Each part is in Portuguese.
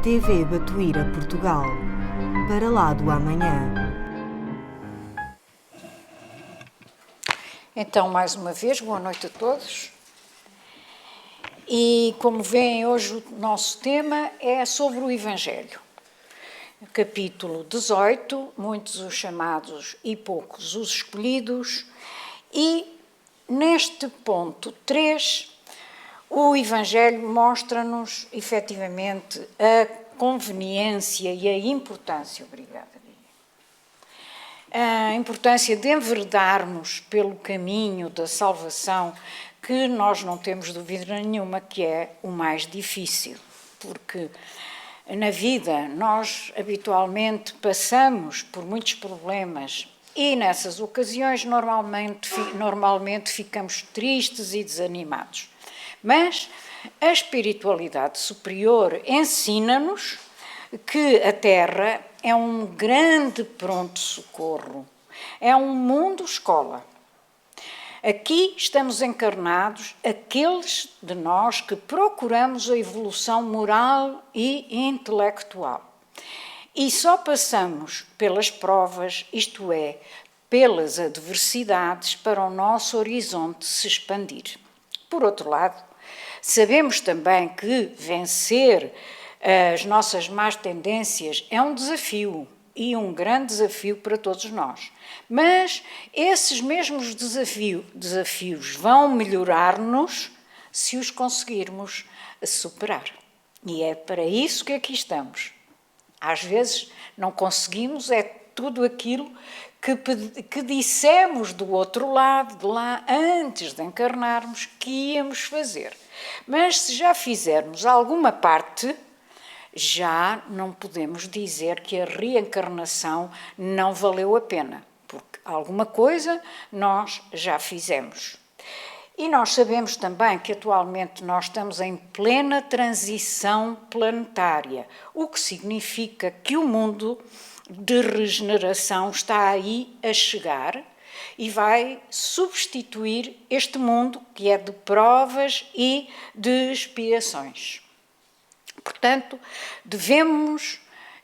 TV Batuíra Portugal, para lá do amanhã. Então, mais uma vez, boa noite a todos. E como veem, hoje o nosso tema é sobre o Evangelho. Capítulo 18, muitos os chamados e poucos os escolhidos. E neste ponto 3, o Evangelho mostra-nos, efetivamente, a conveniência e a importância, a importância de enverdarmos pelo caminho da salvação, que nós não temos dúvida nenhuma que é o mais difícil, porque na vida nós habitualmente passamos por muitos problemas e nessas ocasiões normalmente ficamos tristes e desanimados. Mas a espiritualidade superior ensina-nos que a Terra é um grande pronto-socorro, é um mundo-escola. Aqui estamos encarnados aqueles de nós que procuramos a evolução moral e intelectual. E só passamos pelas provas, isto é, pelas adversidades, para o nosso horizonte se expandir. Por outro lado, sabemos também que vencer as nossas más tendências é um desafio, e um grande desafio para todos nós. Mas esses mesmos desafios vão melhorar-nos se os conseguirmos superar. E é para isso que aqui estamos. Às vezes não conseguimos, é tudo aquilo que dissemos do outro lado, de lá, antes de encarnarmos, que íamos fazer. Mas se já fizermos alguma parte, já não podemos dizer que a reencarnação não valeu a pena, porque alguma coisa nós já fizemos. E nós sabemos também que atualmente nós estamos em plena transição planetária, o que significa que o mundo de regeneração está aí a chegar e vai substituir este mundo que é de provas e de expiações. Portanto,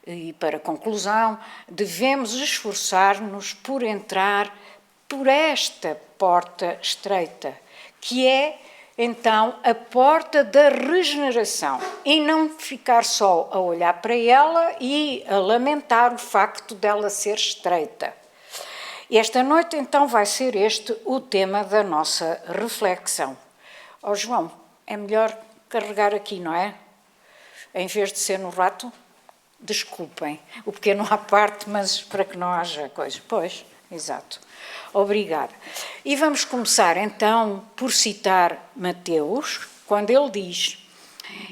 e para conclusão, devemos esforçar-nos por entrar por esta porta estreita, que é, então, a porta da regeneração, e não ficar só a olhar para ela e a lamentar o facto dela ser estreita. E esta noite, então, vai ser este o tema da nossa reflexão. João, é melhor carregar aqui, não é? Em vez de ser no rato, desculpem, o pequeno à parte, mas para que não haja coisa. Pois, exato. Obrigada. E vamos começar então por citar Mateus, quando ele diz: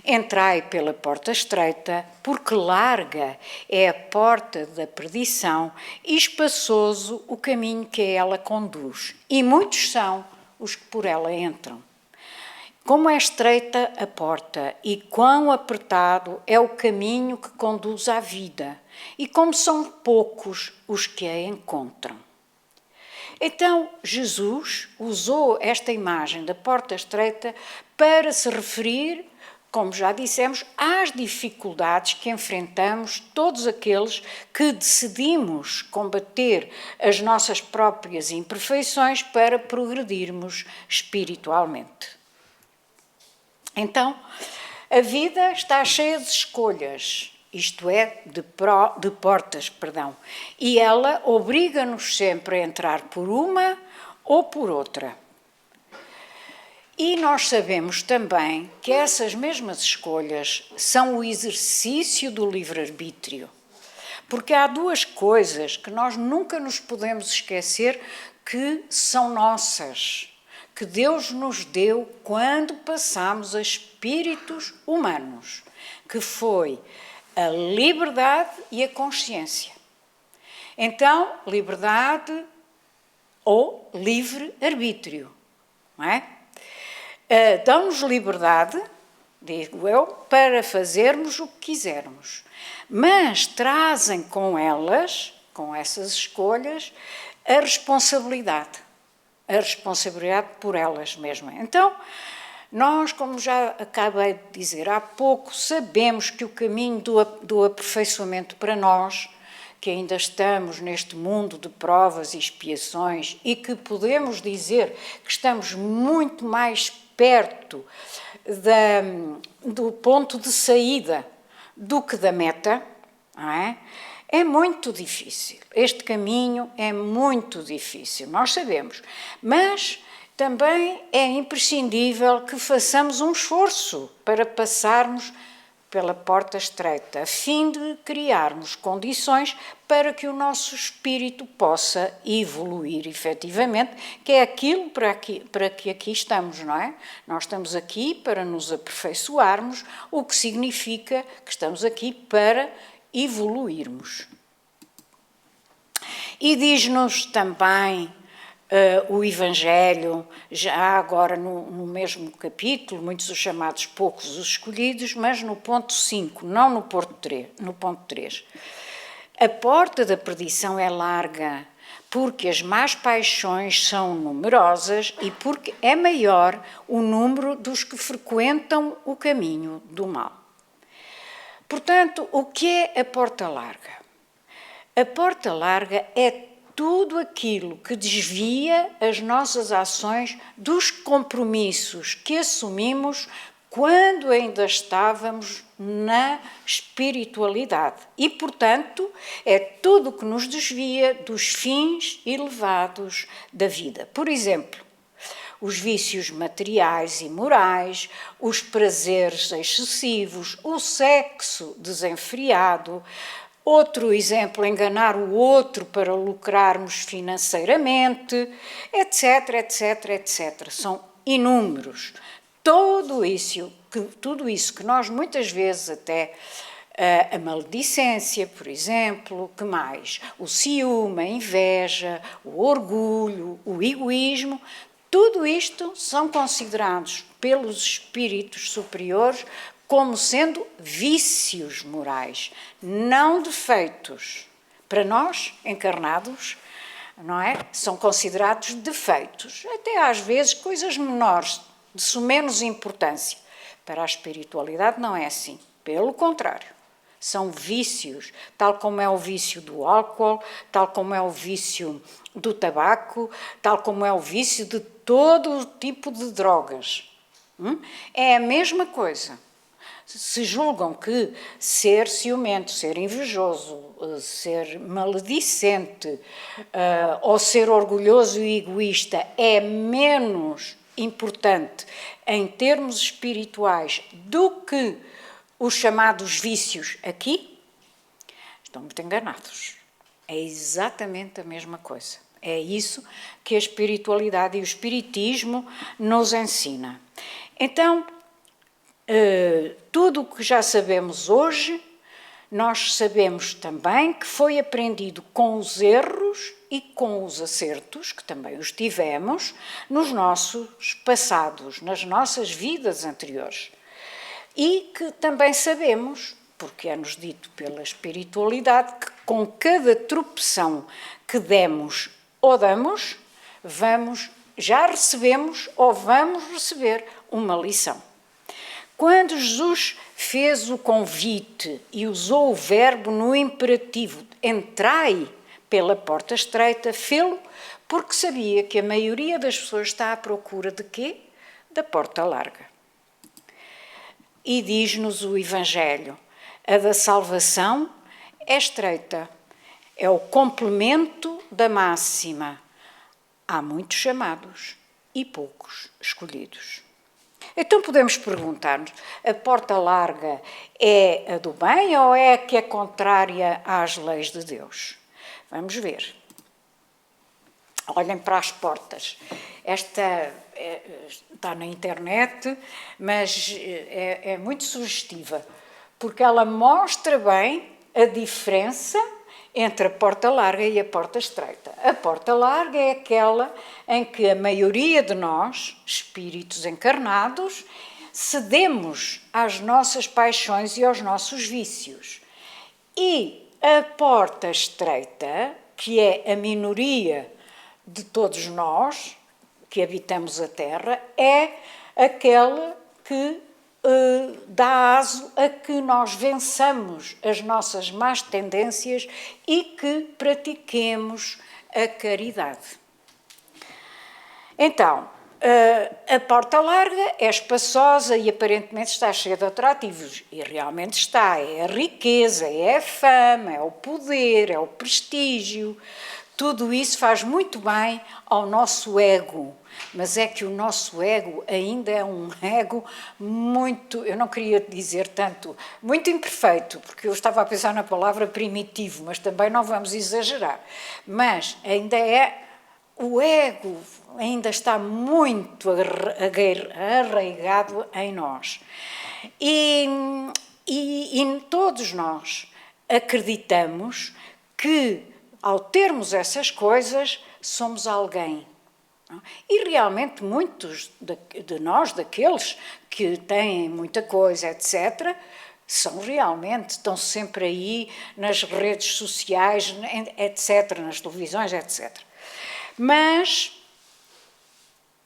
entrai pela porta estreita, porque larga é a porta da perdição e espaçoso o caminho que a ela conduz, e muitos são os que por ela entram. Como é estreita a porta e quão apertado é o caminho que conduz à vida, e como são poucos os que a encontram. Então, Jesus usou esta imagem da porta estreita para se referir, como já dissemos, às dificuldades que enfrentamos todos aqueles que decidimos combater as nossas próprias imperfeições para progredirmos espiritualmente. Então, a vida está cheia de escolhas, isto é, de portas, e ela obriga-nos sempre a entrar por uma ou por outra. E nós sabemos também que essas mesmas escolhas são o exercício do livre-arbítrio, porque há duas coisas que nós nunca nos podemos esquecer que são nossas, que Deus nos deu quando passamos a espíritos humanos, que foi a liberdade e a consciência. Então, liberdade ou livre-arbítrio, não é? Dão-nos liberdade, digo eu, para fazermos o que quisermos, mas trazem com elas, com essas escolhas, a responsabilidade por elas mesmas. Então, Nós, como já acabei de dizer há pouco, sabemos que o caminho do aperfeiçoamento para nós, que ainda estamos neste mundo de provas e expiações e que podemos dizer que estamos muito mais perto do ponto de saída do que da meta, não é? É muito difícil. Este caminho é muito difícil, nós sabemos. Mas também é imprescindível que façamos um esforço para passarmos pela porta estreita, a fim de criarmos condições para que o nosso espírito possa evoluir efetivamente, que é aquilo para que aqui estamos, não é? Nós estamos aqui para nos aperfeiçoarmos, o que significa que estamos aqui para evoluirmos. E diz-nos também o Evangelho, já agora no mesmo capítulo, muitos os chamados, poucos os escolhidos, mas no ponto 5, não no ponto 3. A porta da perdição é larga, porque as más paixões são numerosas e porque é maior o número dos que frequentam o caminho do mal. Portanto, o que é a porta larga? A porta larga é tudo aquilo que desvia as nossas ações dos compromissos que assumimos quando ainda estávamos na espiritualidade. E, portanto, é tudo o que nos desvia dos fins elevados da vida. Por exemplo, os vícios materiais e morais, os prazeres excessivos, o sexo desenfreado. Outro exemplo, enganar o outro para lucrarmos financeiramente, etc, etc, etc. São inúmeros. Tudo isso que nós muitas vezes até, a maledicência, por exemplo, que mais? O ciúme, a inveja, o orgulho, o egoísmo, tudo isto são considerados pelos espíritos superiores como sendo vícios morais, não defeitos. Para nós, encarnados, não é? São considerados defeitos, até às vezes coisas menores, de menos importância. Para a espiritualidade não é assim, pelo contrário. São vícios, tal como é o vício do álcool, tal como é o vício do tabaco, tal como é o vício de todo o tipo de drogas. É a mesma coisa. Se julgam que ser ciumento, ser invejoso, ser maledicente ou ser orgulhoso e egoísta é menos importante em termos espirituais do que os chamados vícios aqui, estão muito enganados. É exatamente a mesma coisa. É isso que a espiritualidade e o espiritismo nos ensina. Então, tudo o que já sabemos hoje, nós sabemos também que foi aprendido com os erros e com os acertos, que também os tivemos, nos nossos passados, nas nossas vidas anteriores. E que também sabemos, porque é-nos dito pela espiritualidade, que com cada tropeção que demos ou damos, já recebemos ou vamos receber uma lição. Quando Jesus fez o convite e usou o verbo no imperativo, entrai pela porta estreita, fê-lo porque sabia que a maioria das pessoas está à procura de quê? Da porta larga. E diz-nos o Evangelho, a da salvação é estreita, é o complemento da máxima. Há muitos chamados e poucos escolhidos. Então podemos perguntar-nos, a porta larga é a do bem ou é a que é contrária às leis de Deus? Vamos ver. Olhem para as portas. Esta está na internet, mas é muito sugestiva, porque ela mostra bem a diferença entre a porta larga e a porta estreita. A porta larga é aquela em que a maioria de nós, espíritos encarnados, cedemos às nossas paixões e aos nossos vícios. E a porta estreita, que é a minoria de todos nós que habitamos a Terra, é aquela que dá aso a que nós vençamos as nossas más tendências e que pratiquemos a caridade. Então, a porta larga é espaçosa e aparentemente está cheia de atrativos. E realmente está. É a riqueza, é a fama, é o poder, é o prestígio. Tudo isso faz muito bem ao nosso ego. Mas é que o nosso ego ainda é um ego muito, eu não queria dizer tanto, muito imperfeito, porque eu estava a pensar na palavra primitivo, mas também não vamos exagerar. Mas ainda é, o ego ainda está muito arraigado em nós. E todos nós acreditamos que, ao termos essas coisas, somos alguém. E realmente muitos de nós, daqueles que têm muita coisa, etc., estão sempre aí nas redes sociais, etc., nas televisões, etc. Mas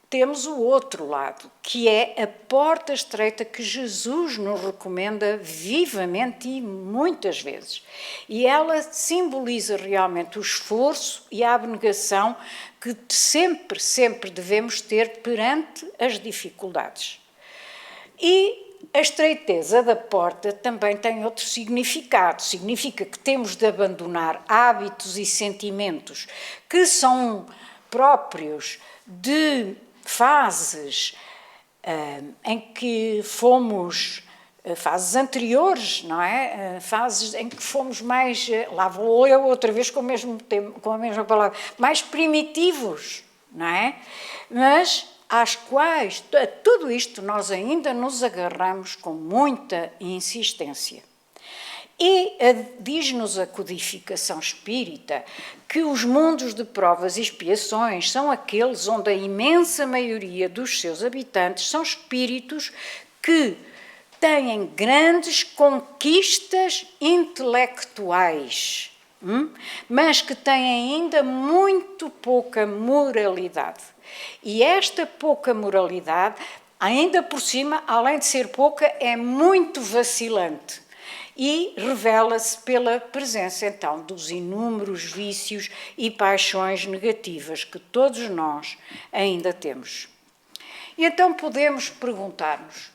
temos o outro lado, que é a porta estreita que Jesus nos recomenda vivamente e muitas vezes. E ela simboliza realmente o esforço e a abnegação que sempre devemos ter perante as dificuldades. E a estreiteza da porta também tem outro significado. Significa que temos de abandonar hábitos e sentimentos que são próprios de fases em que fomos, fases anteriores, não é? Fases em que fomos mais, lá vou eu outra vez com a mesma palavra, mais primitivos, não é? Mas às quais, a tudo isto, nós ainda nos agarramos com muita insistência. E diz-nos a codificação espírita que os mundos de provas e expiações são aqueles onde a imensa maioria dos seus habitantes são espíritos que têm grandes conquistas intelectuais, mas que têm ainda muito pouca moralidade. E esta pouca moralidade, ainda por cima, além de ser pouca, é muito vacilante. E revela-se pela presença, então, dos inúmeros vícios e paixões negativas que todos nós ainda temos. E então podemos perguntar-nos,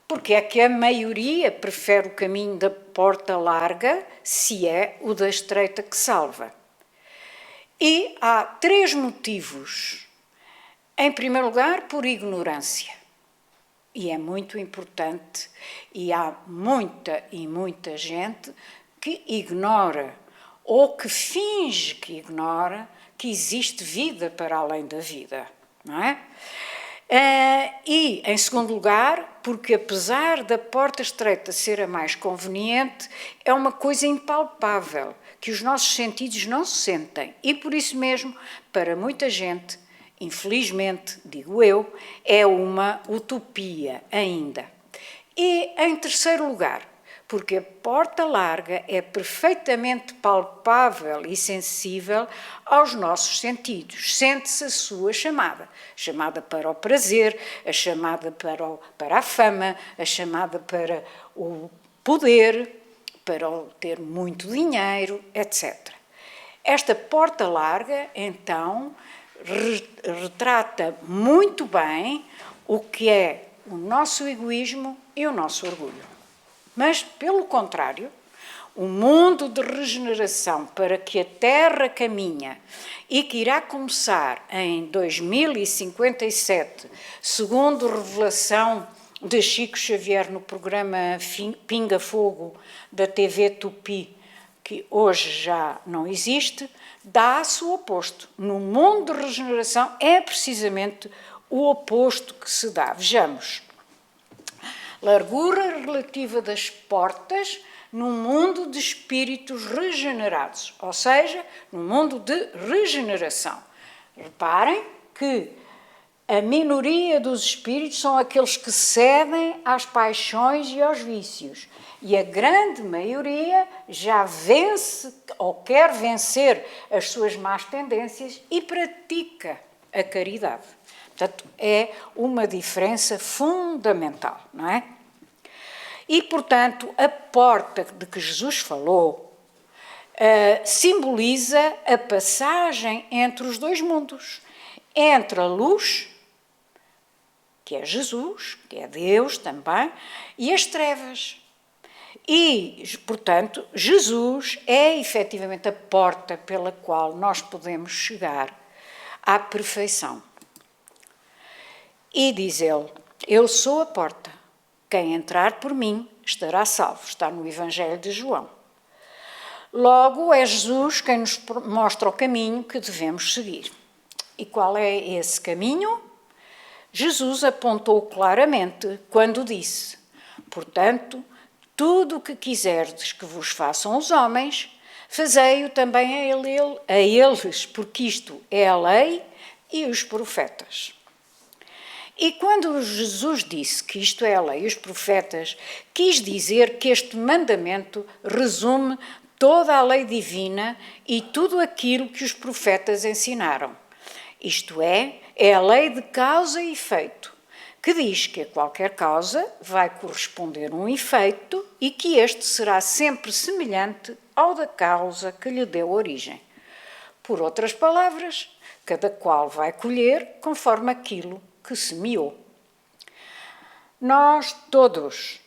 porque é que a maioria prefere o caminho da porta larga se é o da estreita que salva? E há 3 motivos. Em primeiro lugar, por ignorância. E é muito importante, e há muita gente que ignora, ou que finge que ignora, que existe vida para além da vida, não é? E, em segundo lugar, porque apesar da porta estreita ser a mais conveniente, é uma coisa impalpável, que os nossos sentidos não sentem, e por isso mesmo, para muita gente, infelizmente, digo eu, é uma utopia ainda. E, em terceiro lugar, porque a porta larga é perfeitamente palpável e sensível aos nossos sentidos. Sente-se a sua chamada para o prazer, a chamada para a fama, a chamada para o poder, para ter muito dinheiro, etc. Esta porta larga, então, retrata muito bem o que é o nosso egoísmo e o nosso orgulho. Mas, pelo contrário, o mundo de regeneração para que a Terra caminha e que irá começar em 2057, segundo revelação de Chico Xavier no programa Pinga Fogo da TV Tupi, que hoje já não existe, dá-se o oposto. No mundo de regeneração é precisamente o oposto que se dá. Vejamos. Largura relativa das portas num mundo de espíritos regenerados, ou seja, num mundo de regeneração. Reparem que a minoria dos espíritos são aqueles que cedem às paixões e aos vícios. E a grande maioria já vence ou quer vencer as suas más tendências e pratica a caridade. Portanto, é uma diferença fundamental, não é? E, portanto, a porta de que Jesus falou simboliza a passagem entre os dois mundos, entre a luz, que é Jesus, que é Deus também, e as trevas. E, portanto, Jesus é efetivamente a porta pela qual nós podemos chegar à perfeição. E diz ele, eu sou a porta, quem entrar por mim estará salvo, está no Evangelho de João. Logo, é Jesus quem nos mostra o caminho que devemos seguir. E qual é esse caminho? Jesus apontou claramente quando disse, portanto, tudo o que quiserdes que vos façam os homens, fazei-o também a eles, porque isto é a lei e os profetas. E quando Jesus disse que isto é a lei e os profetas, quis dizer que este mandamento resume toda a lei divina e tudo aquilo que os profetas ensinaram. Isto é a lei de causa e efeito, que diz que a qualquer causa vai corresponder um efeito e que este será sempre semelhante ao da causa que lhe deu origem. Por outras palavras, cada qual vai colher conforme aquilo que semeou. Nós todos,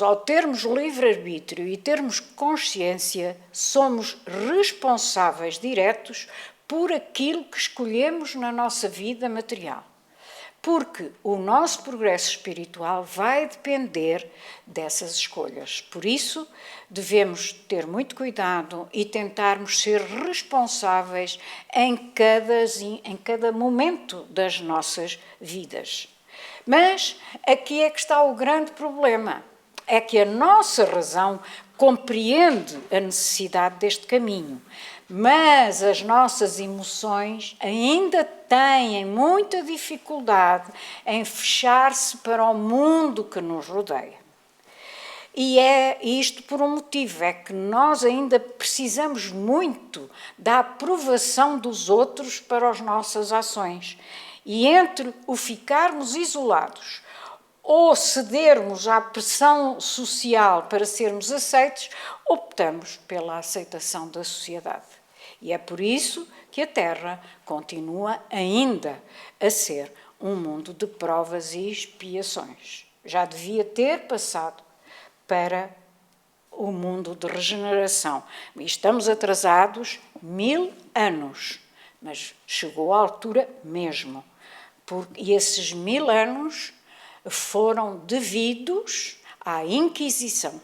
ao termos livre-arbítrio e termos consciência, somos responsáveis diretos por aquilo que escolhemos na nossa vida material. Porque o nosso progresso espiritual vai depender dessas escolhas. Por isso, devemos ter muito cuidado e tentarmos ser responsáveis em cada momento das nossas vidas. Mas aqui é que está o grande problema, é que a nossa razão compreende a necessidade deste caminho, mas as nossas emoções ainda têm muita dificuldade em fechar-se para o mundo que nos rodeia. E é isto por um motivo, é que nós ainda precisamos muito da aprovação dos outros para as nossas ações. E entre o ficarmos isolados ou cedermos à pressão social para sermos aceitos, optamos pela aceitação da sociedade. E é por isso que a Terra continua ainda a ser um mundo de provas e expiações. Já devia ter passado para o mundo de regeneração. E estamos atrasados 1000 anos, mas chegou à altura mesmo. E esses 1000 anos foram devidos à Inquisição.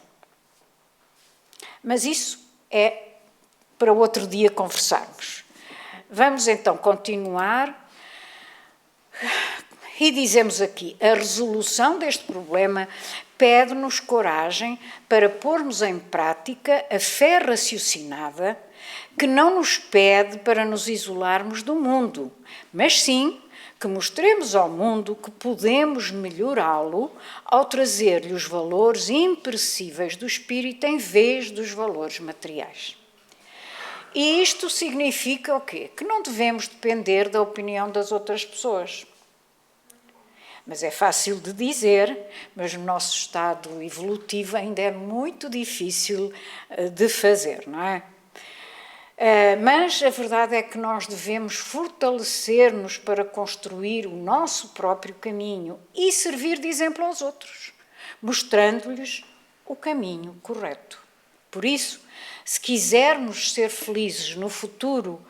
Mas isso é para outro dia conversarmos. Vamos então continuar e dizemos aqui, a resolução deste problema pede-nos coragem para pormos em prática a fé raciocinada que não nos pede para nos isolarmos do mundo, mas sim que mostremos ao mundo que podemos melhorá-lo ao trazer-lhe os valores imperecíveis do espírito em vez dos valores materiais. E isto significa o quê? Que não devemos depender da opinião das outras pessoas. Mas é fácil de dizer, mas no nosso estado evolutivo ainda é muito difícil de fazer, não é? Mas a verdade é que nós devemos fortalecer-nos para construir o nosso próprio caminho e servir de exemplo aos outros, mostrando-lhes o caminho correto. Por isso, se quisermos ser felizes no futuro,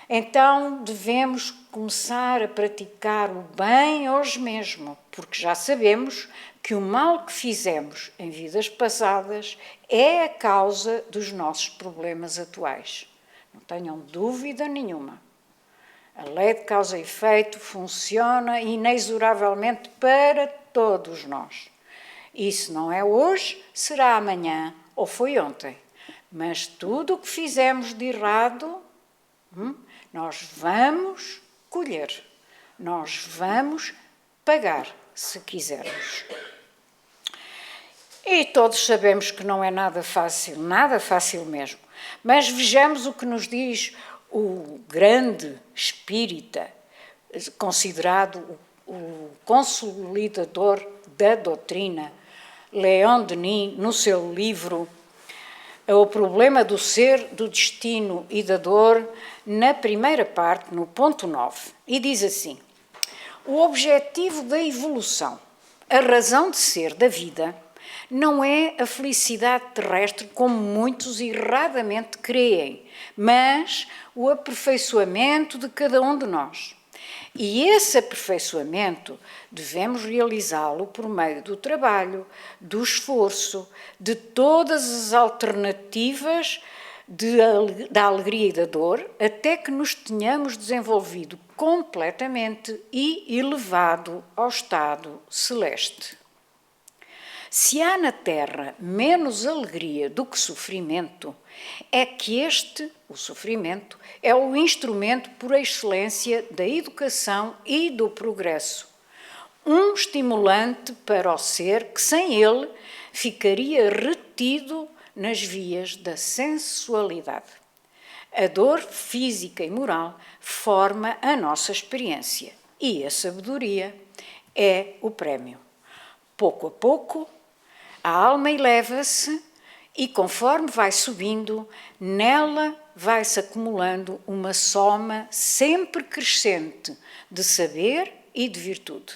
então devemos começar a praticar o bem hoje mesmo, porque já sabemos que o mal que fizemos em vidas passadas é a causa dos nossos problemas atuais. Não tenham dúvida nenhuma. A lei de causa e efeito funciona inexoravelmente para todos nós. E se não é hoje, será amanhã ou foi ontem. Mas tudo o que fizemos de errado, nós vamos colher. Nós vamos pagar, se quisermos. E todos sabemos que não é nada fácil mesmo. Mas vejamos o que nos diz o grande espírita, considerado o o consolidador da doutrina, Leon Denis, no seu livro O Problema do Ser, do Destino e da Dor, na primeira parte, no ponto 9, e diz assim: o objetivo da evolução, a razão de ser da vida, não é a felicidade terrestre como muitos erradamente creem, mas o aperfeiçoamento de cada um de nós. E esse aperfeiçoamento devemos realizá-lo por meio do trabalho, do esforço, de todas as alternativas da alegria e da dor, até que nos tenhamos desenvolvido completamente e elevado ao estado celeste. Se há na Terra menos alegria do que sofrimento, é que o sofrimento, é o instrumento por excelência da educação e do progresso. Um estimulante para o ser que sem ele ficaria retido nas vias da sensualidade. A dor física e moral forma a nossa experiência e a sabedoria é o prémio. Pouco a pouco, a alma eleva-se e, conforme vai subindo, nela vai-se acumulando uma soma sempre crescente de saber e de virtude.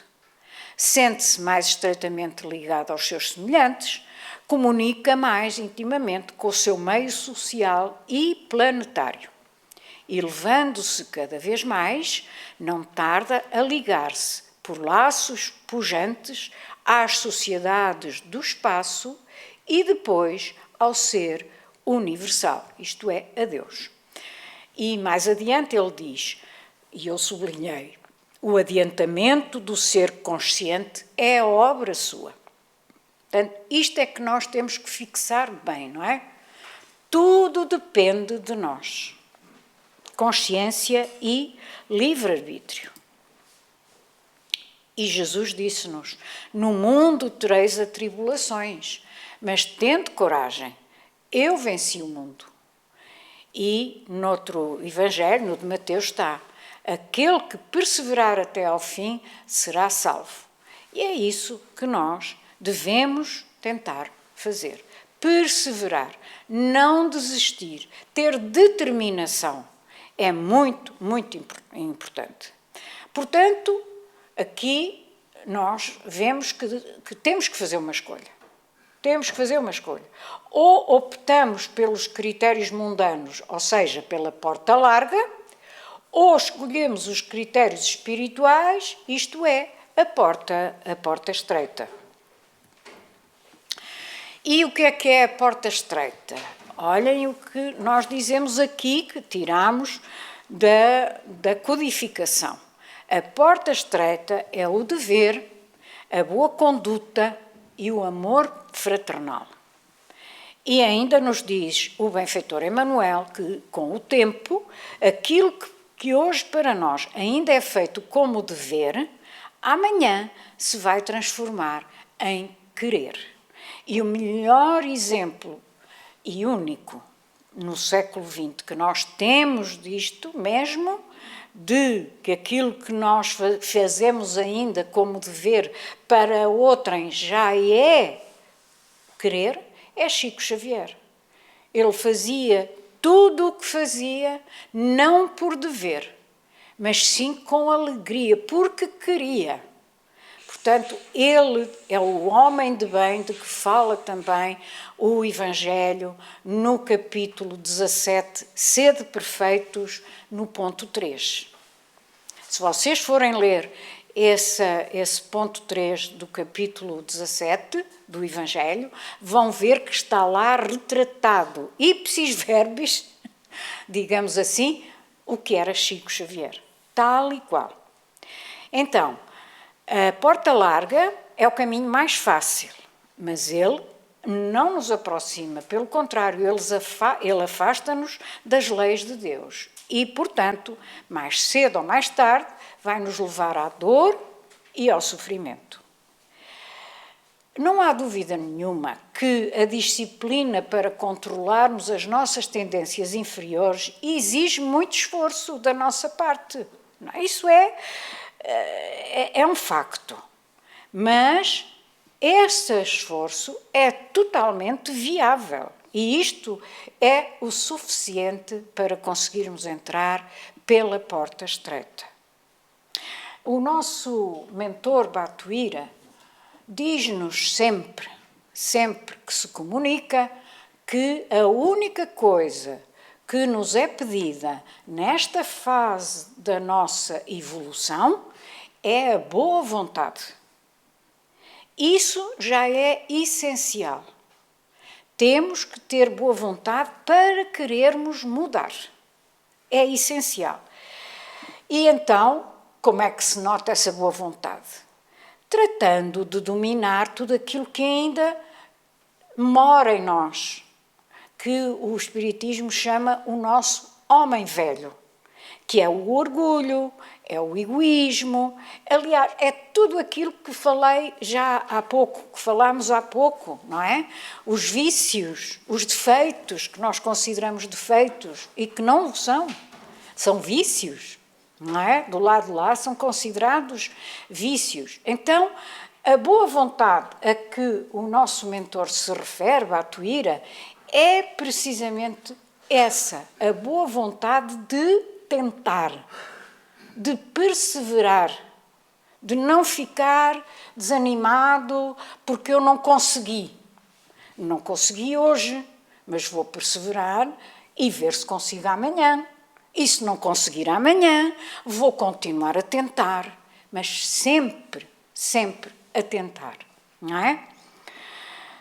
Sente-se mais estreitamente ligada aos seus semelhantes, comunica mais intimamente com o seu meio social e planetário. Elevando-se cada vez mais, não tarda a ligar-se por laços pujantes às sociedades do espaço e depois ao ser universal, isto é, a Deus. E mais adiante ele diz, e eu sublinhei, o adiantamento do ser consciente é obra sua. Portanto, isto é que nós temos que fixar bem, não é? Tudo depende de nós. Consciência e livre-arbítrio. E Jesus disse-nos, no mundo tereis atribulações, mas tende coragem, eu venci o mundo. E noutro evangelho, no de Mateus, está, aquele que perseverar até ao fim será salvo. E é isso que nós devemos tentar fazer. Perseverar, não desistir, ter determinação. É muito, muito importante. Portanto, aqui nós vemos que temos que fazer uma escolha. Temos que fazer uma escolha. Ou optamos pelos critérios mundanos, ou seja, pela porta larga, ou escolhemos os critérios espirituais, isto é, a porta estreita. E o que é a porta estreita? Olhem o que nós dizemos aqui, que tiramos da codificação. A porta estreita é o dever, a boa conduta e o amor fraternal. E ainda nos diz o benfeitor Emmanuel que, com o tempo, aquilo que hoje para nós ainda é feito como dever, amanhã se vai transformar em querer. E o melhor exemplo e único no século XX que nós temos disto mesmo, de que aquilo que nós fazemos ainda como dever para outrem já é querer, é Chico Xavier. Ele fazia tudo o que fazia, não por dever, mas sim com alegria, porque queria. Portanto, ele é o homem de bem de que fala também o Evangelho no capítulo 17, Sede perfeitos, no ponto 3. Se vocês forem ler esse ponto 3 do capítulo 17 do Evangelho, vão ver que está lá retratado, ipsis verbis, digamos assim, o que era Chico Xavier, tal e qual. Então, a porta larga é o caminho mais fácil, mas ele não nos aproxima, pelo contrário, ele afasta-nos das leis de Deus. E, portanto, mais cedo ou mais tarde, vai nos levar à dor e ao sofrimento. Não há dúvida nenhuma que a disciplina para controlarmos as nossas tendências inferiores exige muito esforço da nossa parte. Isso é é um facto. Mas esse esforço é totalmente viável. E isto é o suficiente para conseguirmos entrar pela porta estreita. O nosso mentor Batuíra diz-nos sempre que se comunica, que a única coisa que nos é pedida nesta fase da nossa evolução é a boa vontade. Isso já é essencial. Temos que ter boa vontade para querermos mudar. É essencial. E então, como é que se nota essa boa vontade? Tratando de dominar tudo aquilo que ainda mora em nós, que o Espiritismo chama o nosso homem velho, que é o orgulho, é o egoísmo, aliás, é tudo aquilo que falei já há pouco, que falámos há pouco, não é? Os vícios, os defeitos que nós consideramos defeitos e que não são vícios, não é? Do lado de lá são considerados vícios. Então, a boa vontade a que o nosso mentor se refere, Batuíra, é precisamente essa, a boa vontade de tentar, de perseverar, de não ficar desanimado porque eu não consegui. Não consegui hoje, mas vou perseverar e ver se consigo amanhã. E se não conseguir amanhã, vou continuar a tentar, mas sempre a tentar, não é?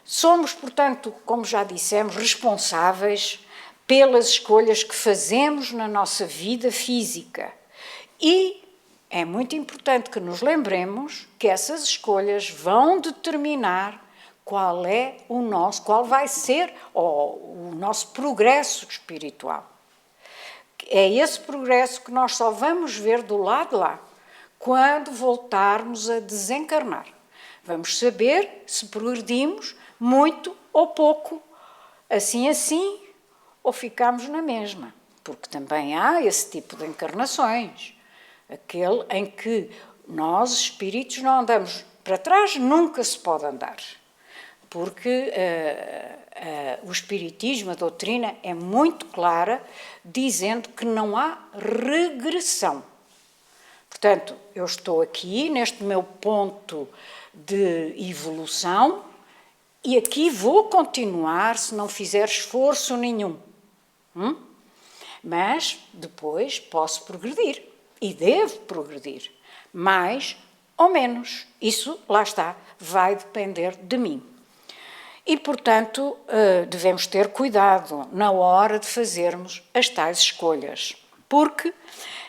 Somos, portanto, como já dissemos, responsáveis pelas escolhas que fazemos na nossa vida física. E é muito importante que nos lembremos que essas escolhas vão determinar qual vai ser o nosso progresso espiritual. É esse progresso que nós só vamos ver do lado de lá, quando voltarmos a desencarnar. Vamos saber se progredimos muito ou pouco, assim, ou ficamos na mesma. Porque também há esse tipo de encarnações, aquele em que nós, espíritos, não andamos para trás, nunca se pode andar. Porque o Espiritismo, a doutrina, é muito clara, dizendo que não há regressão. Portanto, eu estou aqui, neste meu ponto de evolução, e aqui vou continuar se não fizer esforço nenhum. Mas depois posso progredir, e devo progredir, mais ou menos. Isso, lá está, vai depender de mim. E, portanto, devemos ter cuidado na hora de fazermos as tais escolhas, porque,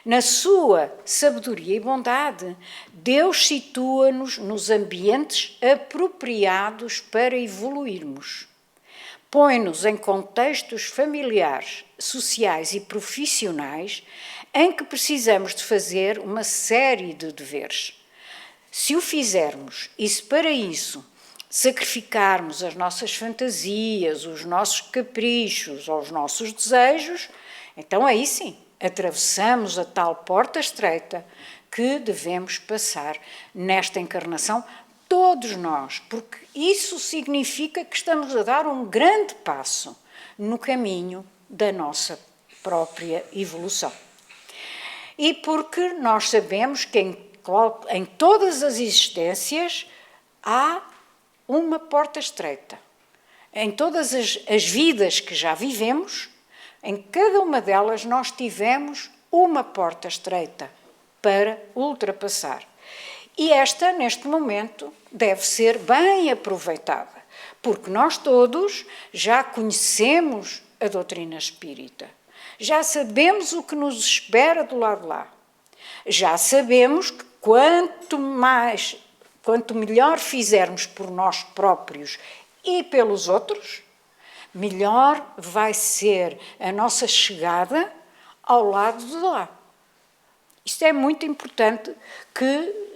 na sua sabedoria e bondade, Deus situa-nos nos ambientes apropriados para evoluirmos. Põe-nos em contextos familiares, sociais e profissionais em que precisamos de fazer uma série de deveres. Se o fizermos, e se para isso sacrificarmos as nossas fantasias, os nossos caprichos ou os nossos desejos, então aí sim, atravessamos a tal porta estreita que devemos passar nesta encarnação, todos nós, porque isso significa que estamos a dar um grande passo no caminho da nossa própria evolução. E porque nós sabemos que em todas as existências há uma porta estreita. Em todas as vidas que já vivemos, em cada uma delas nós tivemos uma porta estreita para ultrapassar. E esta, neste momento, deve ser bem aproveitada, porque nós todos já conhecemos a doutrina espírita, já sabemos o que nos espera do lado de lá, já sabemos que quanto melhor fizermos por nós próprios e pelos outros, melhor vai ser a nossa chegada ao lado de lá. Isto é muito importante que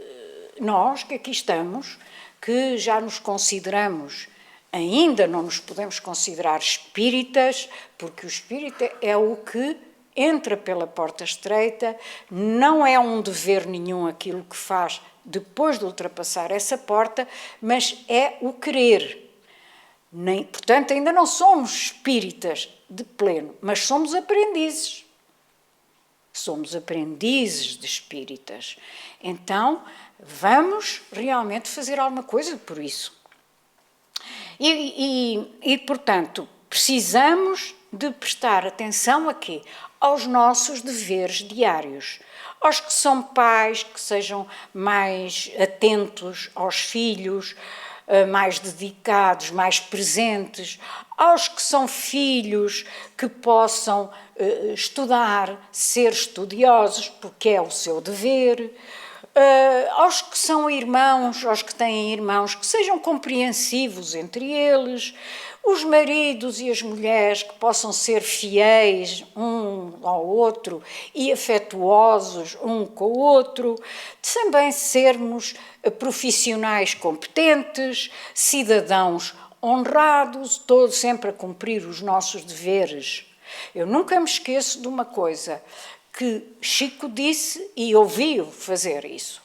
nós que aqui estamos, que já nos consideramos, ainda não nos podemos considerar espíritas, porque o espírita é o que entra pela porta estreita, não é um dever nenhum aquilo que faz depois de ultrapassar essa porta, mas é o querer. Portanto, ainda não somos espíritas de pleno, mas somos aprendizes. Somos aprendizes de espíritas. Então, vamos realmente fazer alguma coisa por isso. Portanto, precisamos de prestar atenção a quê? Aos nossos deveres diários. Aos que são pais, que sejam mais atentos aos filhos, mais dedicados, mais presentes, aos que são filhos, que possam estudar, ser estudiosos, porque é o seu dever, aos que são irmãos, aos que têm irmãos, que sejam compreensivos entre eles, os maridos e as mulheres que possam ser fiéis um ao outro e afetuosos um com o outro, também sermos profissionais competentes, cidadãos honrados, todos sempre a cumprir os nossos deveres. Eu nunca me esqueço de uma coisa que Chico disse e ouvi-o fazer isso.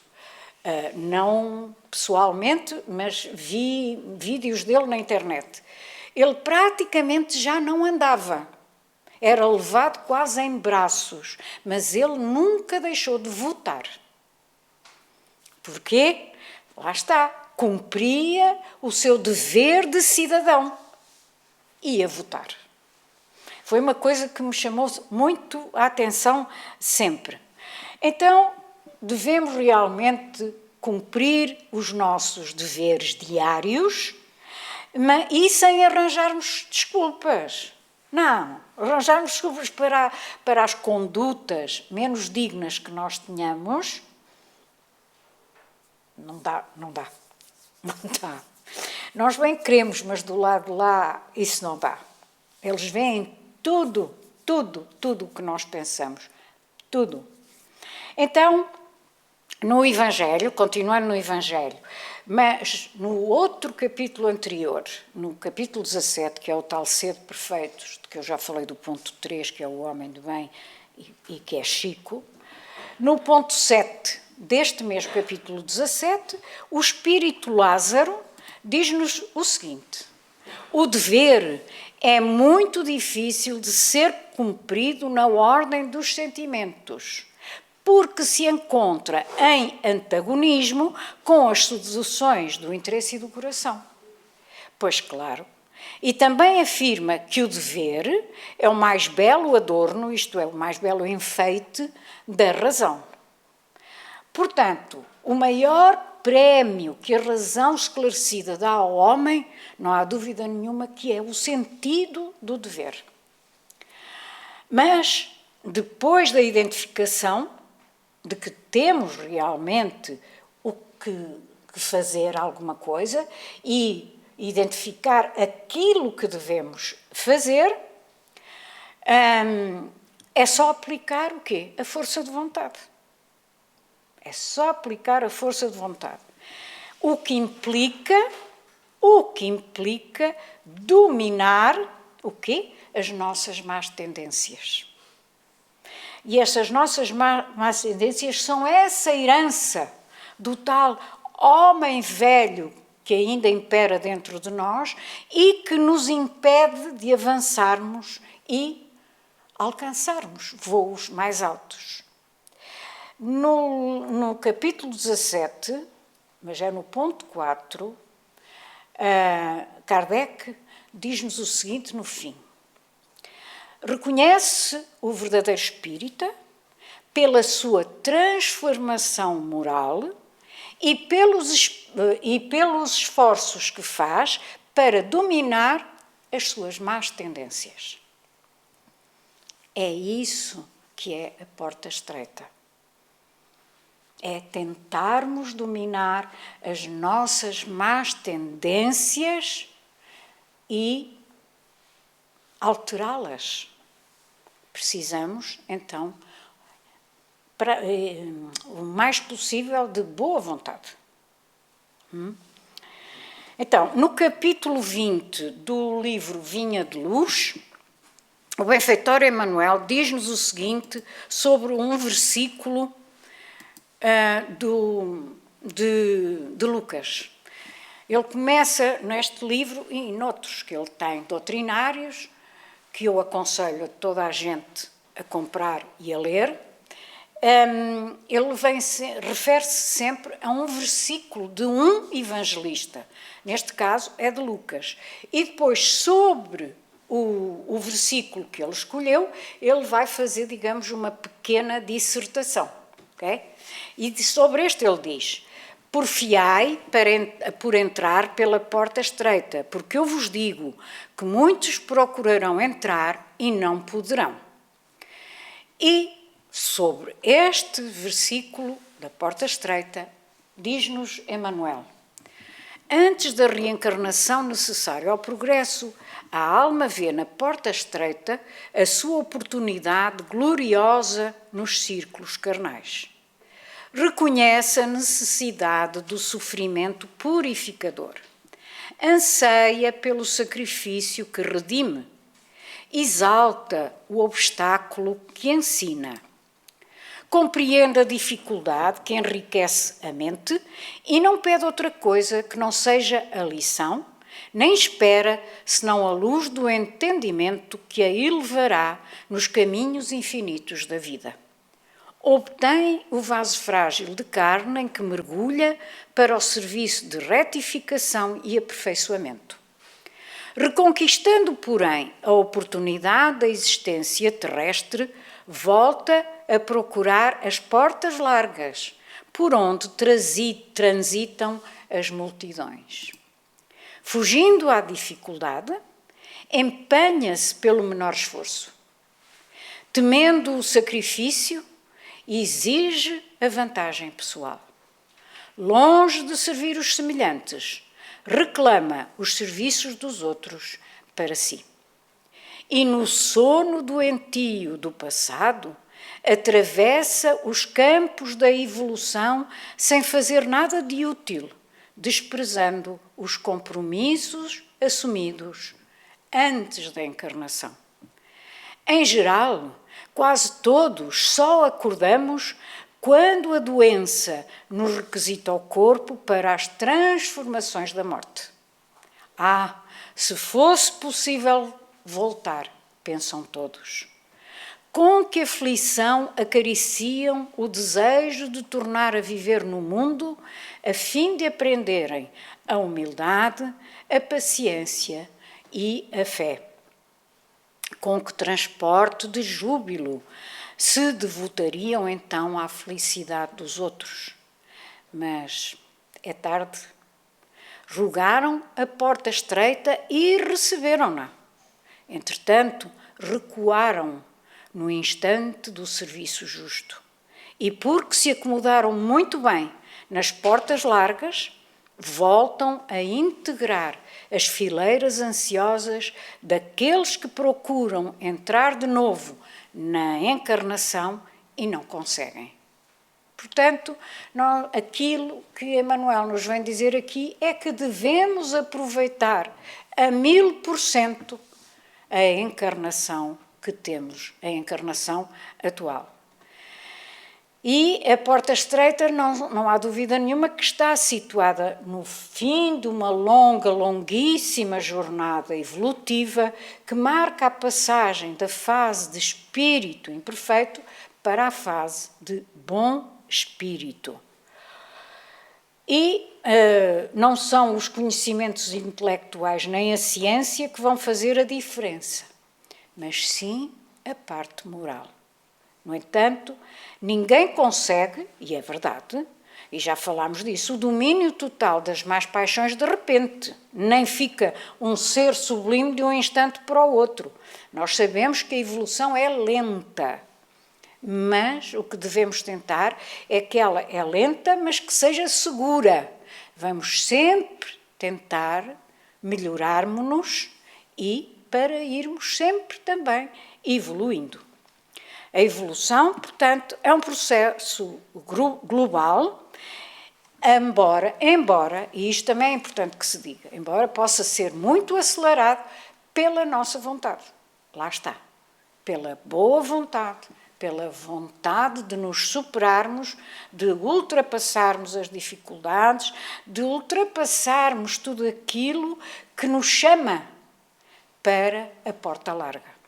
Não pessoalmente, mas vi vídeos dele na internet. Ele praticamente já não andava, era levado quase em braços, mas ele nunca deixou de votar. Porquê? Lá está, cumpria o seu dever de cidadão, ia votar. Foi uma coisa que me chamou muito a atenção sempre. Então, devemos realmente cumprir os nossos deveres diários, e sem arranjarmos desculpas. Não, arranjarmos desculpas para as condutas menos dignas que nós tenhamos, não dá. Nós bem queremos, mas do lado de lá isso não dá. Eles veem tudo o que nós pensamos, tudo. Então, no Evangelho, continuando no Evangelho, mas no outro capítulo anterior, no capítulo 17, que é o tal Sede Perfeitos, de que eu já falei do ponto 3, que é o homem do bem e que é Chico, no ponto 7 deste mesmo capítulo 17, o Espírito Lázaro diz-nos o seguinte: o dever é muito difícil de ser cumprido na ordem dos sentimentos, porque se encontra em antagonismo com as seduções do interesse e do coração. Pois claro, e também afirma que o dever é o mais belo adorno, isto é, o mais belo enfeite da razão. Portanto, o maior prémio que a razão esclarecida dá ao homem, não há dúvida nenhuma que é o sentido do dever. Mas, depois da identificação de que temos realmente o que fazer alguma coisa e identificar aquilo que devemos fazer, é só aplicar o quê? A força de vontade. É só aplicar a força de vontade. O que implica dominar o quê? As nossas más tendências. E essas nossas más tendências são essa herança do tal homem velho que ainda impera dentro de nós e que nos impede de avançarmos e alcançarmos voos mais altos. No capítulo 17, mas é no ponto 4, Kardec diz-nos o seguinte no fim: reconhece o verdadeiro espírita pela sua transformação moral e pelos esforços que faz para dominar as suas más tendências. É isso que é a porta estreita. É tentarmos dominar as nossas más tendências e alterá-las. Precisamos, então, o mais possível de boa vontade. Então, no capítulo 20 do livro Vinha de Luz, o benfeitor Emmanuel diz-nos o seguinte sobre um versículo de Lucas. Ele começa neste livro e noutros que ele tem doutrinários, que eu aconselho a toda a gente a comprar e a ler. Ele refere-se sempre a um versículo de um evangelista, neste caso é de Lucas, e depois sobre o versículo que ele escolheu, ele vai fazer, digamos, uma pequena dissertação, ok? E sobre este ele diz: porfiai por entrar pela porta estreita, porque eu vos digo que muitos procurarão entrar e não poderão. E sobre este versículo da porta estreita, diz-nos Emmanuel: antes da reencarnação necessária ao progresso, a alma vê na porta estreita a sua oportunidade gloriosa nos círculos carnais. Reconhece a necessidade do sofrimento purificador. Anseia pelo sacrifício que redime. Exalta o obstáculo que ensina. Compreende a dificuldade que enriquece a mente e não pede outra coisa que não seja a lição, nem espera senão a luz do entendimento que a elevará nos caminhos infinitos da vida. Obtém o vaso frágil de carne em que mergulha para o serviço de retificação e aperfeiçoamento. Reconquistando, porém, a oportunidade da existência terrestre, volta a procurar as portas largas, por onde transitam as multidões. Fugindo à dificuldade, empenha-se pelo menor esforço. Temendo o sacrifício, exige a vantagem pessoal. Longe de servir os semelhantes, reclama os serviços dos outros para si. E no sono doentio do passado, atravessa os campos da evolução sem fazer nada de útil, desprezando os compromissos assumidos antes da encarnação. Em geral, quase todos só acordamos quando a doença nos requisita o corpo para as transformações da morte. Se fosse possível voltar, pensam todos. Com que aflição acariciam o desejo de tornar a viver no mundo, a fim de aprenderem a humildade, a paciência e a fé. Com que transporte de júbilo se devotariam então à felicidade dos outros. Mas é tarde. Rogaram a porta estreita e receberam-na. Entretanto, recuaram no instante do serviço justo. E porque se acomodaram muito bem nas portas largas, voltam a integrar as fileiras ansiosas daqueles que procuram entrar de novo na encarnação e não conseguem. Portanto, aquilo que Emmanuel nos vem dizer aqui é que devemos aproveitar a 1000% a encarnação que temos, a encarnação atual. E a porta estreita, não há dúvida nenhuma, que está situada no fim de uma longuíssima jornada evolutiva que marca a passagem da fase de espírito imperfeito para a fase de bom espírito. E não são os conhecimentos intelectuais nem a ciência que vão fazer a diferença, mas sim a parte moral. No entanto, ninguém consegue, e é verdade, e já falámos disso, o domínio total das más paixões de repente, nem fica um ser sublime de um instante para o outro. Nós sabemos que a evolução é lenta, mas o que devemos tentar é que ela é lenta, mas que seja segura. Vamos sempre tentar melhorarmos-nos e para irmos sempre também evoluindo. A evolução, portanto, é um processo global, embora, e isto também é importante que se diga, embora possa ser muito acelerado pela nossa vontade. Lá está. pela boa vontade, pela vontade de nos superarmos, de ultrapassarmos as dificuldades, de ultrapassarmos tudo aquilo que nos chama para a porta larga.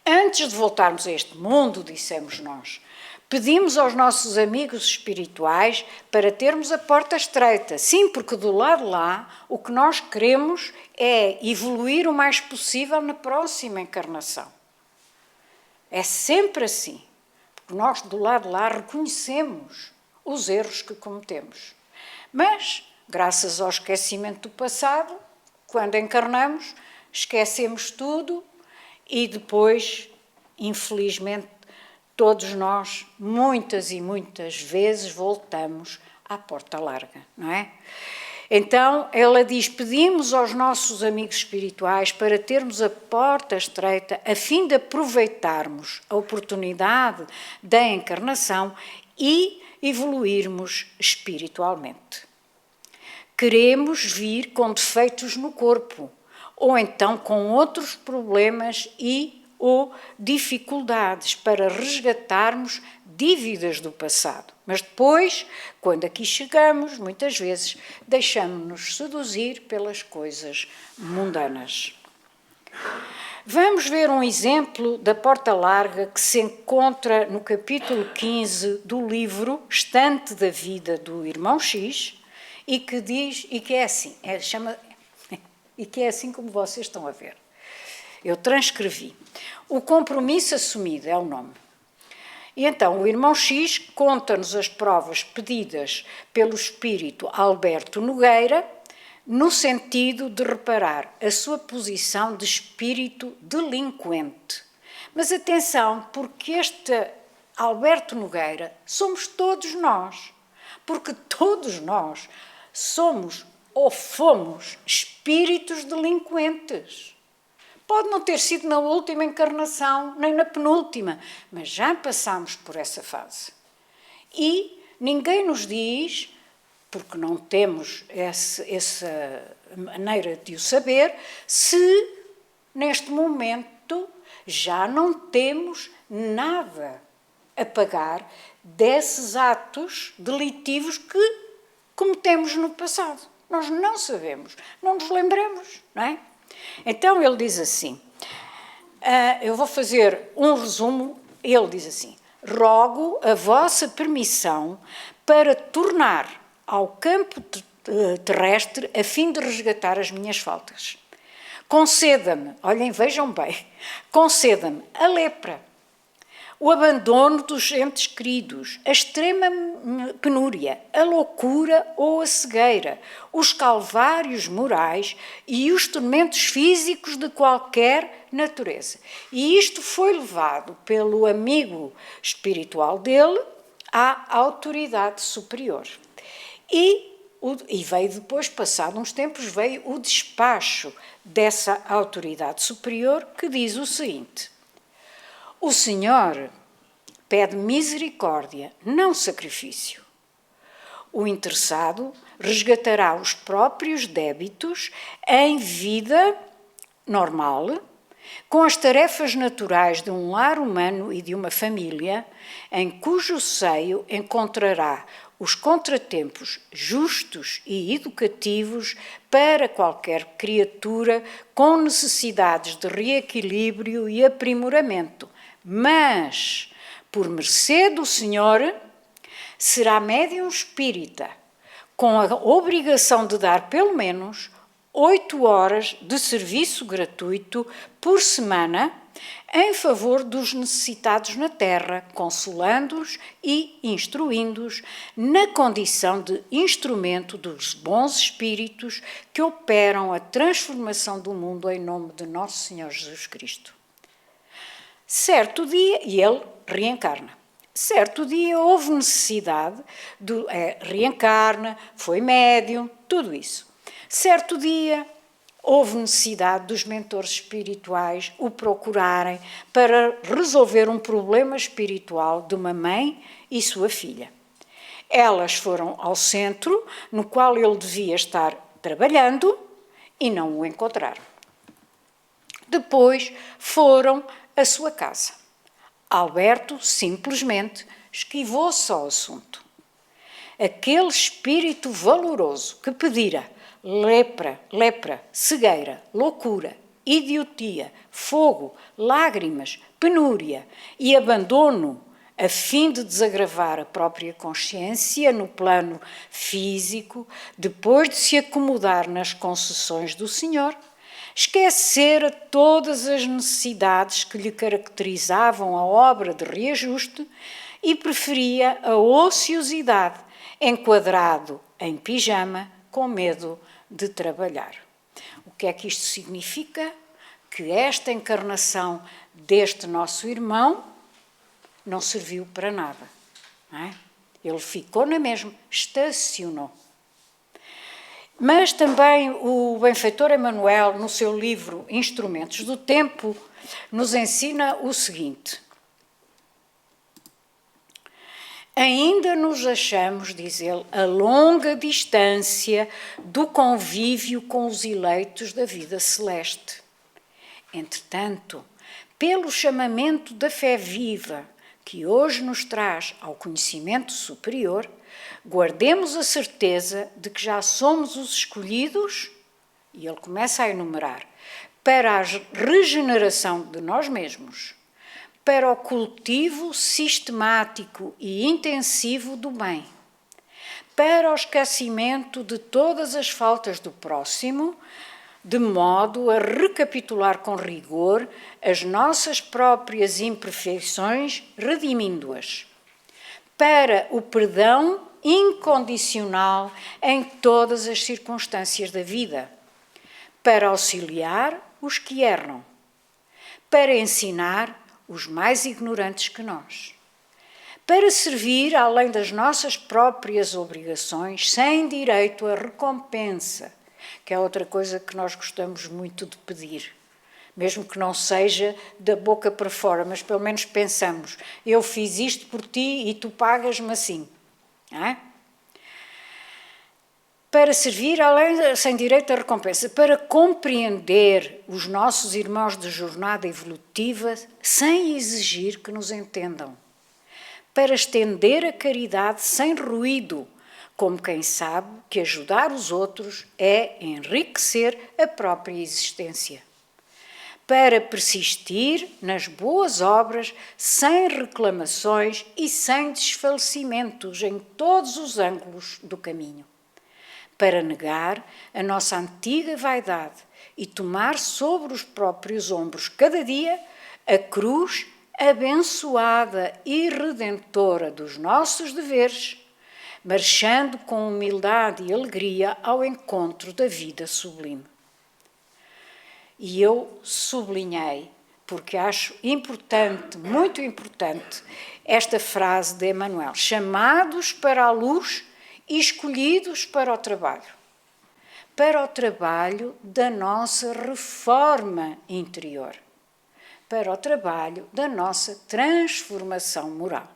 Antes de voltarmos a este mundo, dissemos nós, pedimos aos nossos amigos espirituais para termos a porta estreita. Sim, porque do lado de lá, o que nós queremos é evoluir o mais possível na próxima encarnação. É sempre assim, porque nós do lado de lá reconhecemos os erros que cometemos. Mas, graças ao esquecimento do passado, quando encarnamos, esquecemos tudo e depois, infelizmente, todos nós, muitas e muitas vezes, voltamos à porta larga, não é? Então, ela diz, pedimos aos nossos amigos espirituais para termos a porta estreita a fim de aproveitarmos a oportunidade da encarnação e evoluirmos espiritualmente. Queremos vir com defeitos no corpo, ou então com outros problemas ou dificuldades para resgatarmos dívidas do passado. Mas depois, quando aqui chegamos, muitas vezes, deixamos-nos seduzir pelas coisas mundanas. Vamos ver um exemplo da porta larga que se encontra no capítulo 15 do livro Estante da Vida do Irmão X e que diz, e que é assim, e que é assim como vocês estão a ver. Eu transcrevi. O compromisso assumido é o nome. E então o irmão X conta-nos as provas pedidas pelo espírito Alberto Nogueira no sentido de reparar a sua posição de espírito delinquente. Mas atenção, porque este Alberto Nogueira somos todos nós, porque todos nós somos ou fomos espíritos delinquentes. Pode não ter sido na última encarnação, nem na penúltima, mas já passámos por essa fase. E ninguém nos diz, porque não temos essa maneira de o saber, se neste momento já não temos nada a pagar desses atos delitivos que cometemos no passado. Nós não sabemos, não nos lembramos, não é? Então ele diz assim, eu vou fazer um resumo, ele diz assim, rogo a vossa permissão para tornar ao campo terrestre a fim de resgatar as minhas faltas. Conceda-me, olhem, vejam bem, conceda-me a lepra, o abandono dos entes queridos, a extrema penúria, a loucura ou a cegueira, os calvários morais e os tormentos físicos de qualquer natureza. E isto foi levado pelo amigo espiritual dele à autoridade superior. E veio depois, passado uns tempos, veio o despacho dessa autoridade superior que diz o seguinte: o Senhor pede misericórdia, não sacrifício. O interessado resgatará os próprios débitos em vida normal, com as tarefas naturais de um lar humano e de uma família, em cujo seio encontrará os contratempos justos e educativos para qualquer criatura com necessidades de reequilíbrio e aprimoramento. Mas, por mercê do Senhor, será médium espírita, com a obrigação de dar pelo menos 8 horas de serviço gratuito por semana em favor dos necessitados na Terra, consolando-os e instruindo-os na condição de instrumento dos bons espíritos que operam a transformação do mundo em nome de Nosso Senhor Jesus Cristo. Certo dia, e ele reencarna. Certo dia houve necessidade, reencarna, foi médium, tudo isso. Certo dia houve necessidade dos mentores espirituais o procurarem para resolver um problema espiritual de uma mãe e sua filha. Elas foram ao centro no qual ele devia estar trabalhando e não o encontraram. Depois foram à sua casa. Alberto simplesmente esquivou-se ao assunto. Aquele espírito valoroso que pedira lepra, cegueira, loucura, idiotia, fogo, lágrimas, penúria e abandono a fim de desagravar a própria consciência no plano físico, depois de se acomodar nas concessões do Senhor, esquecera todas as necessidades que lhe caracterizavam a obra de reajuste e preferia a ociosidade, enquadrado em pijama, com medo de trabalhar. O que é que isto significa? Que esta encarnação deste nosso irmão não serviu para nada. Não é? Ele ficou na mesma, estacionou. Mas também o benfeitor Emmanuel, no seu livro Instrumentos do Tempo, nos ensina o seguinte: ainda nos achamos, diz ele, a longa distância do convívio com os eleitos da vida celeste. Entretanto, pelo chamamento da fé viva, que hoje nos traz ao conhecimento superior, guardemos a certeza de que já somos os escolhidos, e ele começa a enumerar, para a regeneração de nós mesmos, para o cultivo sistemático e intensivo do bem, para o esquecimento de todas as faltas do próximo, de modo a recapitular com rigor as nossas próprias imperfeições, redimindo-as, para o perdão incondicional em todas as circunstâncias da vida, para auxiliar os que erram, para ensinar os mais ignorantes que nós, para servir além das nossas próprias obrigações, sem direito à recompensa, que é outra coisa que nós gostamos muito de pedir, mesmo que não seja da boca para fora, mas pelo menos pensamos, eu fiz isto por ti e tu pagas-me assim. Não é? Para servir além, sem direito à recompensa, para compreender os nossos irmãos de jornada evolutiva sem exigir que nos entendam, para estender a caridade sem ruído, como quem sabe que ajudar os outros é enriquecer a própria existência, para persistir nas boas obras sem reclamações e sem desfalecimentos em todos os ângulos do caminho, para negar a nossa antiga vaidade e tomar sobre os próprios ombros cada dia a cruz abençoada e redentora dos nossos deveres, marchando com humildade e alegria ao encontro da vida sublime. E eu sublinhei, porque acho importante, muito importante, esta frase de Emmanuel: chamados para a luz e escolhidos para o trabalho da nossa reforma interior, para o trabalho da nossa transformação moral.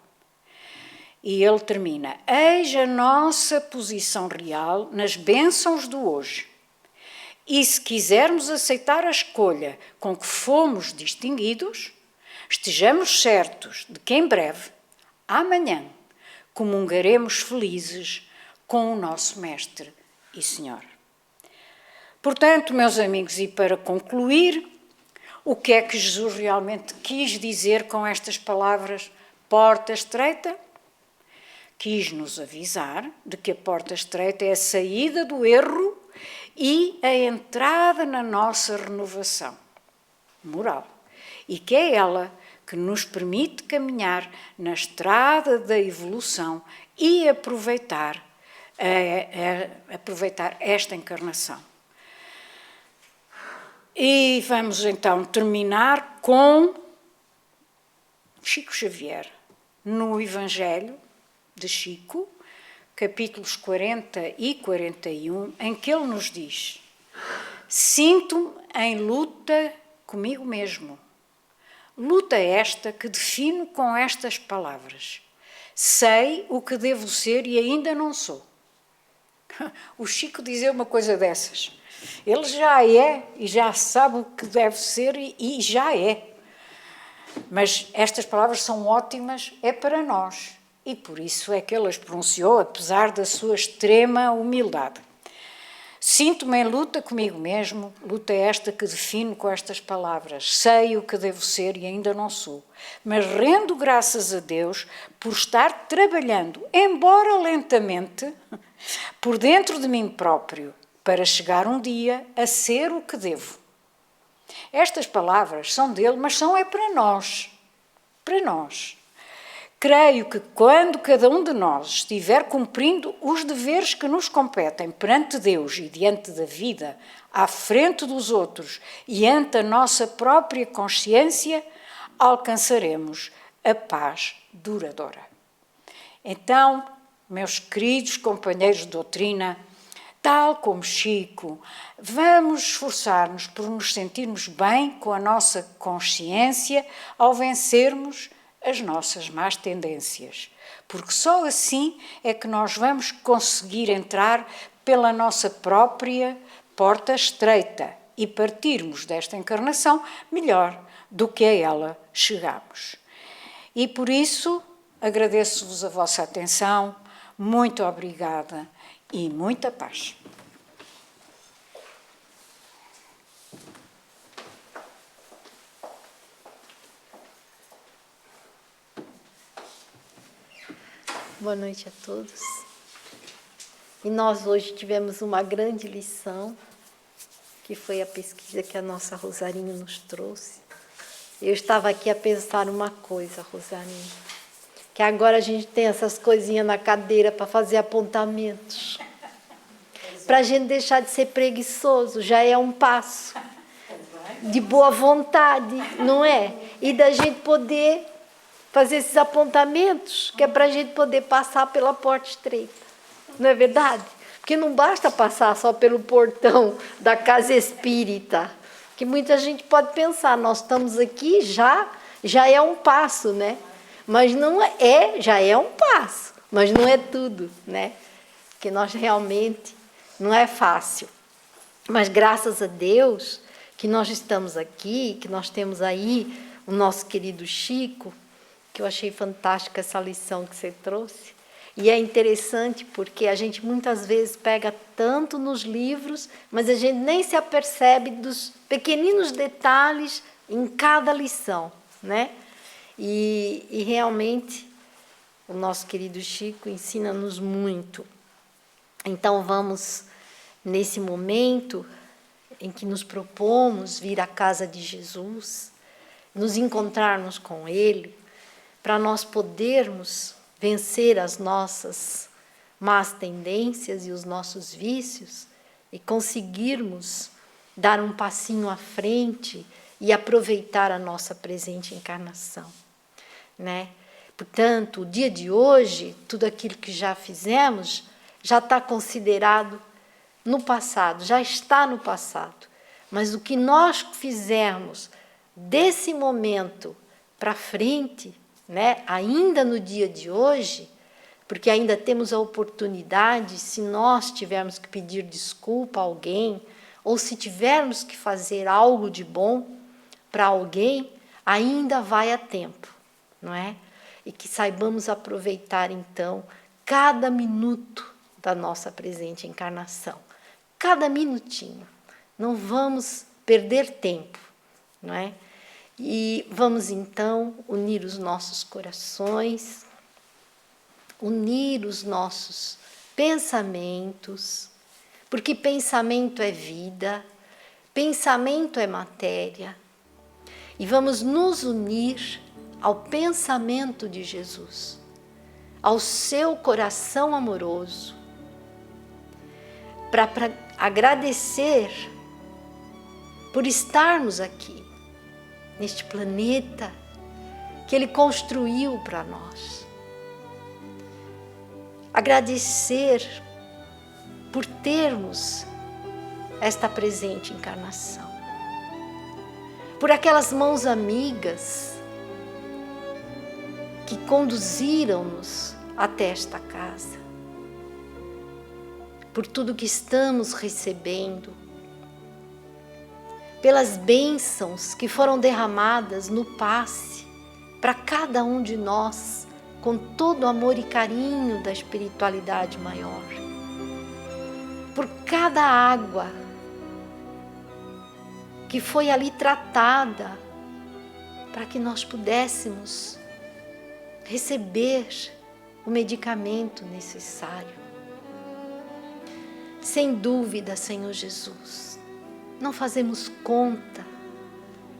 E ele termina: eis a nossa posição real nas bênçãos do hoje. E se quisermos aceitar a escolha com que fomos distinguidos, estejamos certos de que em breve, amanhã, comungaremos felizes com o nosso Mestre e Senhor. Portanto, meus amigos, e para concluir, o que é que Jesus realmente quis dizer com estas palavras porta estreita? Quis nos avisar de que a porta estreita é a saída do erro e a entrada na nossa renovação moral, e que é ela que nos permite caminhar na estrada da evolução e aproveitar esta encarnação. E vamos então terminar com Chico Xavier, no Evangelho de Chico, capítulos 40 e 41, em que ele nos diz: sinto-me em luta comigo mesmo. Luta esta que defino com estas palavras: sei o que devo ser e ainda não sou. O Chico dizer uma coisa dessas. Ele já é e já sabe o que deve ser e já é. Mas estas palavras são ótimas, é para nós. E por isso é que ele as pronunciou, apesar da sua extrema humildade. Sinto-me em luta comigo mesmo, luta esta que defino com estas palavras. Sei o que devo ser e ainda não sou, mas rendo graças a Deus por estar trabalhando, embora lentamente, por dentro de mim próprio, para chegar um dia a ser o que devo. Estas palavras são dele, mas são para nós. Para nós. Creio que quando cada um de nós estiver cumprindo os deveres que nos competem perante Deus e diante da vida, à frente dos outros e ante a nossa própria consciência, alcançaremos a paz duradoura. Então, meus queridos companheiros de doutrina, tal como Chico, vamos esforçar-nos por nos sentirmos bem com a nossa consciência ao vencermos as nossas más tendências, porque só assim é que nós vamos conseguir entrar pela nossa própria porta estreita e partirmos desta encarnação melhor do que a ela chegamos. E por isso agradeço-vos a vossa atenção, muito obrigada e muita paz. Boa noite a todos. E nós hoje tivemos uma grande lição, que foi a pesquisa que a nossa Rosarinho nos trouxe. Eu estava aqui a pensar uma coisa, Rosarinho, que agora a gente tem essas coisinhas na cadeira para fazer apontamentos. Para a gente deixar de ser preguiçoso, já é um passo de boa vontade, não é? E da gente poder fazer esses apontamentos, que é para a gente poder passar pela porta estreita. Não é verdade? Porque não basta passar só pelo portão da casa espírita, que muita gente pode pensar, nós estamos aqui, já é um passo, né? Mas não é, já é um passo, mas não é tudo, né? Porque nós realmente não é fácil. Mas graças a Deus que nós estamos aqui, que nós temos aí o nosso querido Chico, que eu achei fantástica essa lição que você trouxe. E é interessante porque a gente muitas vezes pega tanto nos livros, mas a gente nem se apercebe dos pequeninos detalhes em cada lição, né? E realmente o nosso querido Chico ensina-nos muito. Então vamos, nesse momento em que nos propomos vir à casa de Jesus, nos encontrarmos com Ele, para nós podermos vencer as nossas más tendências e os nossos vícios e conseguirmos dar um passinho à frente e aproveitar a nossa presente encarnação, né? Portanto, o dia de hoje, tudo aquilo que já fizemos, já está considerado no passado, já está no passado. Mas o que nós fizermos desse momento para frente, né, ainda no dia de hoje, porque ainda temos a oportunidade, se nós tivermos que pedir desculpa a alguém, ou se tivermos que fazer algo de bom para alguém, ainda vai a tempo, não é? E que saibamos aproveitar, então, cada minuto da nossa presente encarnação, cada minutinho. Não vamos perder tempo, não é? E vamos, então, unir os nossos corações, unir os nossos pensamentos, porque pensamento é vida, pensamento é matéria, e vamos nos unir ao pensamento de Jesus, ao seu coração amoroso, para agradecer por estarmos aqui, neste planeta que Ele construiu para nós. Agradecer por termos esta presente encarnação, por aquelas mãos amigas que conduziram-nos até esta casa, por tudo que estamos recebendo, pelas bênçãos que foram derramadas no passe para cada um de nós, com todo o amor e carinho da espiritualidade maior, por cada água que foi ali tratada para que nós pudéssemos receber o medicamento necessário. Sem dúvida, Senhor Jesus, não fazemos conta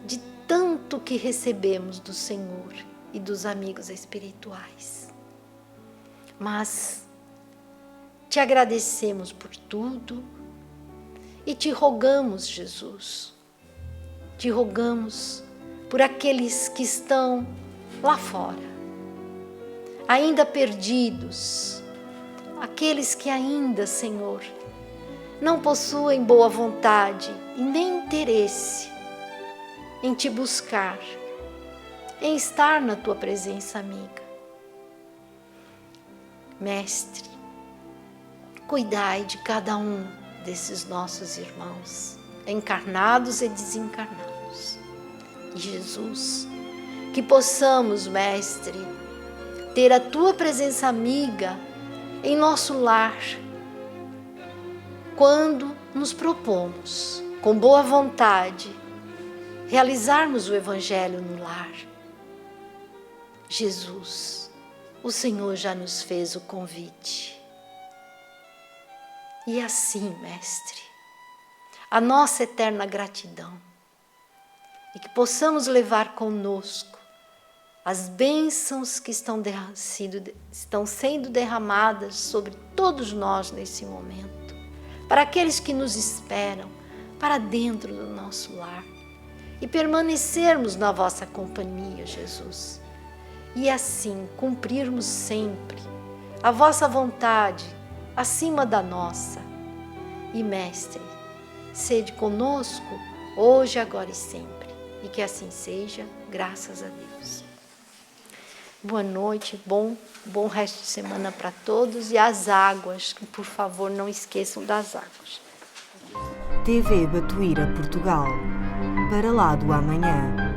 de tanto que recebemos do Senhor e dos amigos espirituais. Mas te agradecemos por tudo e te rogamos, Jesus, te rogamos por aqueles que estão lá fora, ainda perdidos, aqueles que ainda, Senhor, não possuem boa vontade e nem interesse em te buscar, em estar na tua presença amiga. Mestre, cuidai de cada um desses nossos irmãos, encarnados e desencarnados. E Jesus, que possamos, Mestre, ter a tua presença amiga em nosso lar, quando nos propomos, com boa vontade, realizarmos o Evangelho no lar. Jesus, o Senhor já nos fez o convite. E assim, Mestre, a nossa eterna gratidão, e que possamos levar conosco as bênçãos que estão sendo derramadas sobre todos nós nesse momento, para aqueles que nos esperam, para dentro do nosso lar, e permanecermos na vossa companhia, Jesus, e assim cumprirmos sempre a vossa vontade acima da nossa. E Mestre, sede conosco hoje, agora e sempre, e que assim seja, graças a Deus. Boa noite, bom resto de semana para todos, e as águas, por favor, não esqueçam das águas. TV Batuíra Portugal, para lá do amanhã.